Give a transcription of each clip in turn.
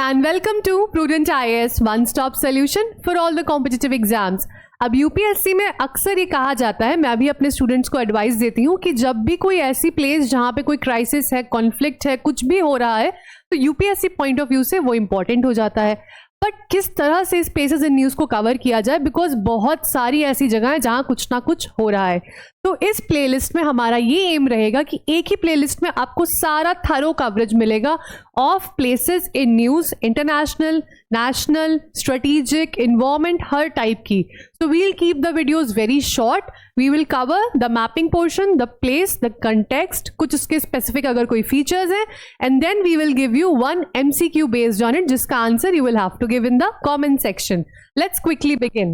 and welcome to Prudent IAS, one stop solution for all the competitive exams. अब UPSC में अक्सर ये कहा जाता है, मैं भी अपने स्टूडेंट्स को एडवाइस देती हूँ कि जब भी कोई ऐसी प्लेस जहाँ पे कोई क्राइसिस है, कॉन्फ्लिक्ट है, कुछ भी हो रहा है, तो यूपीएससी पॉइंट ऑफ व्यू से वो इंपॉर्टेंट हो जाता है. बट किस तरह से स्पेसेस इन न्यूज़ को कवर किया जाए, बिकॉज बहुत सारी ऐसी जगह है जहाँ कुछ ना कुछ हो रहा है. तो इस प्लेलिस्ट में हमारा ये एम रहेगा कि एक ही प्लेलिस्ट में आपको सारा थरो कवरेज मिलेगा of places in news, international, national, strategic, environment, हर टाइप की. So we will keep the videos very short. We will cover the mapping portion, the place, the context, कुछ उसके स्पेसिफिक अगर कोई फीचर्स हैं, and then we will give you one MCQ based on it, जिसका answer you will have to give in the comment section. Let's quickly begin.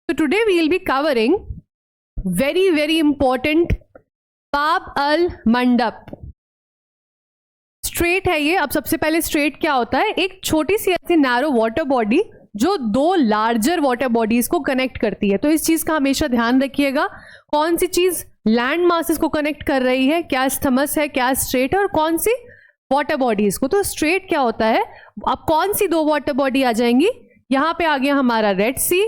So today we will be covering very important Bab al Mandab. Straight है ये. अब सबसे पहले straight क्या होता है? एक छोटी सी ऐसी नैरो वाटर बॉडी जो दो लार्जर वाटर बॉडीज को कनेक्ट करती है. तो इस चीज का हमेशा ध्यान रखिएगा. कौन सी चीज लैंड मासेस को कनेक्ट कर रही है, क्या स्थमस है, क्या स्ट्रेट है, और कौन सी वाटर बॉडीज को. तो स्ट्रेट क्या होता है? अब कौन सी दो वाटर बॉडी आ जाएंगी? यहां पे आ गया हमारा रेड सी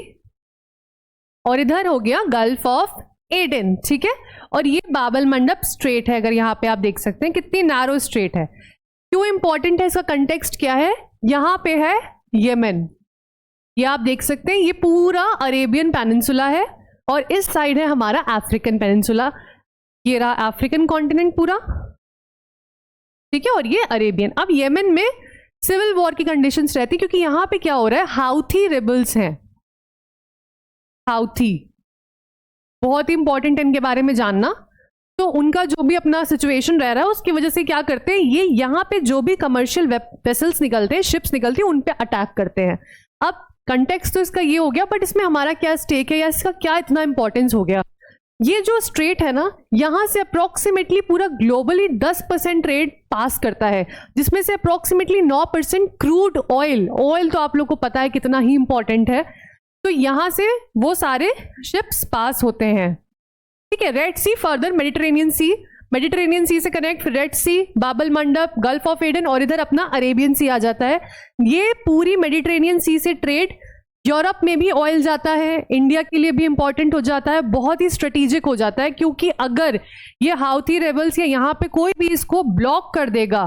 और इधर हो गया गल्फ ऑफ एडन. ठीक है. और ये बाबल मंडप स्ट्रेट है. अगर यहां पे आप देख सकते हैं कितनी नैरो स्ट्रेट है. क्यों इंपॉर्टेंट है? इसका कंटेक्स्ट क्या है? यहां पे है यमन. ये आप देख सकते हैं, ये पूरा अरेबियन पेनिनसुला है और इस साइड है हमारा अफ्रीकन पेनिनसुला. ये रहा अफ्रीकन कॉन्टिनेंट पूरा. ठीक है. और ये अरेबियन. अब यमन में सिविल वॉर की कंडीशंस रहती, क्योंकि यहां पे क्या हो रहा है? हाउथी रिबल्स हैं. हाउथी बहुत ही इंपॉर्टेंट है इनके बारे में जानना. तो उनका जो भी अपना सिचुएशन रह रहा है, उसकी वजह से क्या करते हैं, ये यहां पे जो भी कमर्शियल वेसल्स निकलते हैं, शिप्स निकलती हैं, उन पे अटैक करते हैं. अब कंटेक्स्ट तो इसका ये हो गया, बट इसमें हमारा क्या स्टेक है या इसका क्या इतना इंपॉर्टेंस हो गया? ये जो स्ट्रेट है ना, यहां से अप्रोक्सीमेटली पूरा ग्लोबली 10% ट्रेड पास करता है, जिसमें से अप्रोक्सीमेटली 9% क्रूड ऑयल. ऑयल तो आप लोग को पता है कितना ही इंपॉर्टेंट है. तो यहां से वो सारे शिप्स पास होते हैं. ठीक है. रेड सी, फर्दर मेडिटेरेनियन सी, मेडिटेरेनियन सी से कनेक्ट रेड सी, बाबल मंडप, गल्फ ऑफ एडन, और इधर अपना अरेबियन सी आ जाता है. ये पूरी मेडिटेरेनियन सी से ट्रेड यूरोप में भी ऑयल जाता है, इंडिया के लिए भी इंपॉर्टेंट हो जाता है, बहुत ही स्ट्रेटेजिक हो जाता है. क्योंकि अगर ये हाउथी रेबल्स या यहाँ पे कोई भी इसको ब्लॉक कर देगा,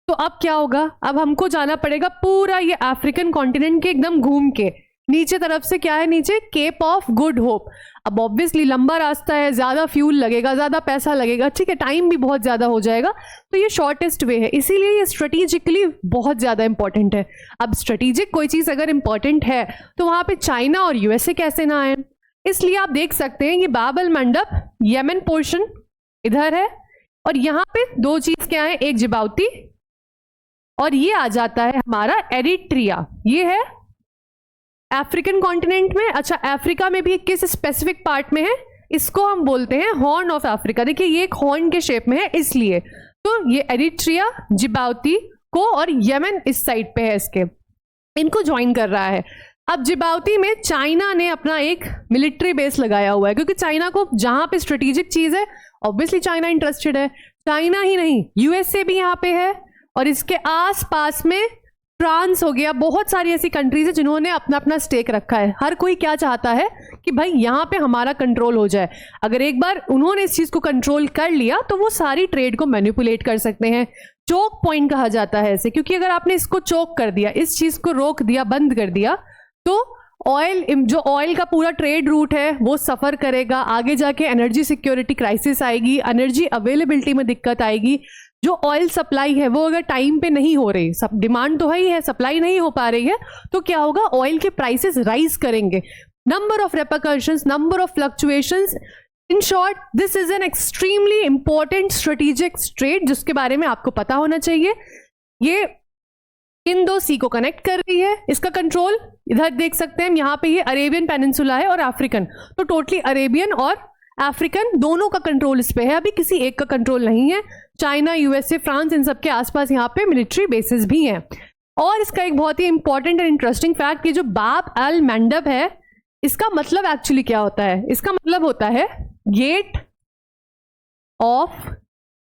तो अब क्या होगा? अब हमको जाना पड़ेगा पूरा ये अफ्रीकन कॉन्टिनेंट के एकदम घूम के नीचे तरफ से. क्या है नीचे? Cape of good hope. अब ऑब्वियसली लंबा रास्ता है, ज्यादा फ्यूल लगेगा, ज्यादा पैसा लगेगा. ठीक है. टाइम भी बहुत ज्यादा हो जाएगा. तो ये शॉर्टेस्ट वे है, इसीलिए ये स्ट्रेटेजिकली बहुत ज्यादा इंपॉर्टेंट है. अब स्ट्रेटेजिक कोई चीज अगर इंपॉर्टेंट है, तो वहां पे चाइना और यूएसए कैसे ना आए. इसलिए आप देख सकते हैं ये बाबल मंडप यमन पोर्शन इधर है, और यहां पे दो चीज क्या है? एक जिबाउती, और ये आ जाता है हमारा एरिट्रिया. ये है अफ्रीकन कॉन्टिनेंट में. अच्छा, अफ्रीका में भी किस स्पेसिफिक पार्ट में है? इसको हम बोलते हैं हॉर्न ऑफ अफ्रीका. देखिए ये एक हॉर्न के शेप में है, इसलिए. तो ये एरिट्रिया, जिबाउती को, और यमन इस साइड पे है इसके, इनको ज्वाइन कर रहा है. अब जिबाउती में चाइना ने अपना एक मिलिट्री बेस लगाया हुआ है, क्योंकि चाइना को जहां पे स्ट्रेटेजिक चीज है, ऑब्वियसली चाइना इंटरेस्टेड है. चाइना ही नहीं, यूएसए भी यहाँ पे है, और इसके आस पास में फ्रांस हो गया. बहुत सारी ऐसी कंट्रीज है जिन्होंने अपना अपना स्टेक रखा है. हर कोई क्या चाहता है कि भाई यहाँ पे हमारा कंट्रोल हो जाए. अगर एक बार उन्होंने इस चीज को कंट्रोल कर लिया, तो वो सारी ट्रेड को मैनिपुलेट कर सकते हैं. चोक पॉइंट कहा जाता है इसे, क्योंकि अगर आपने इसको चोक कर दिया, इस चीज को रोक दिया, बंद कर दिया, तो ऑयल, जो ऑयल का पूरा ट्रेड रूट है, वो सफर करेगा. आगे जाके एनर्जी सिक्योरिटी क्राइसिस आएगी, एनर्जी अवेलेबिलिटी में दिक्कत आएगी. जो ऑयल सप्लाई है वो अगर टाइम पे नहीं हो रही, सब डिमांड तो है ही है, सप्लाई नहीं हो पा रही है, तो क्या होगा? ऑयल के प्राइसेस राइज करेंगे. Number of repercussions, number of fluctuations. In short, this is an extremely important strategic straight, जिसके बारे में आपको पता होना चाहिए. ये इन दो सी को कनेक्ट कर रही है. इसका कंट्रोल इधर देख सकते हैं, यहाँ पे ये अरेबियन पेनिनसुला है और अफ्रीकन. तो टोटली अरेबियन और अफ्रीकन दोनों का कंट्रोल इस पे है. अभी किसी एक का कंट्रोल नहीं है. चाइना, यूएसए, फ्रांस, इन सब के आसपास यहाँ पे मिलिट्री बेसिस भी हैं. और इसका एक बहुत ही इंपॉर्टेंट और इंटरेस्टिंग फैक्ट, ये जो बाब अल मंडब है, इसका मतलब एक्चुअली क्या होता है? इसका मतलब होता है गेट ऑफ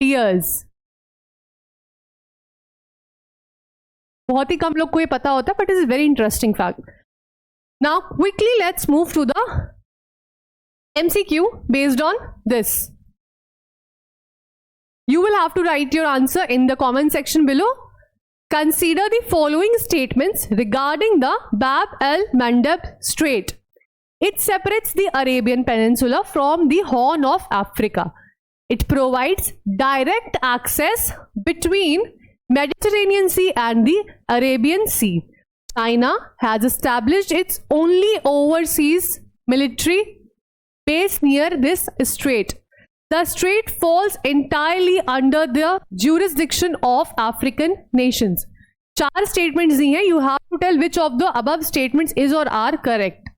टीयर्स. बहुत ही कम लोग को ये पता होता है, but is very interesting fact. Now quickly let's move to the MCQ based on this. You will have to write your answer in the comment section below. Consider the following statements regarding the Bab el-Mandeb Strait. It separates the Arabian Peninsula from the Horn of Africa. It provides direct access between Mediterranean Sea and the Arabian Sea. China has established its only overseas military base near this strait. The strait falls entirely under the jurisdiction of African nations. 4 statements दी हैं. You have to tell which of the above statements is or are correct.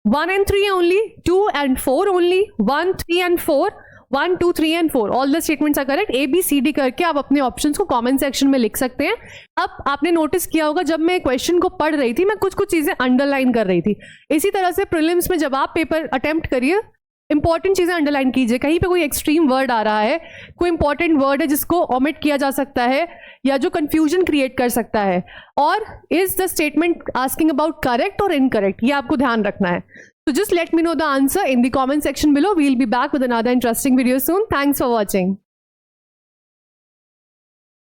1 and 3 only, 2 and 4 only, 1, 3 and 4, 1, 2, 3 and 4. All the statements are correct. A, B, C, D करके आप अपने options को comment section में लिख सकते हैं. अब आपने नोटिस किया होगा जब मैं क्वेश्चन को पढ़ रही थी, मैं कुछ चीजें अंडरलाइन कर रही थी. इसी तरह से प्रीलिम्स में जब आप पेपर अटेम्प्ट करिए, इंपॉर्टेंट चीजें अंडरलाइन कीजिए. कहीं पे कोई एक्सट्रीम वर्ड आ रहा है, कोई इंपॉर्टेंट वर्ड है जिसको ओमिट किया जा सकता है या जो कंफ्यूजन क्रिएट कर सकता है, और is the statement asking about correct और इनकरेक्ट, ये आपको ध्यान रखना है. So just let me know the answer in the comment section below. We'll be back with another interesting video soon. Thanks for watching.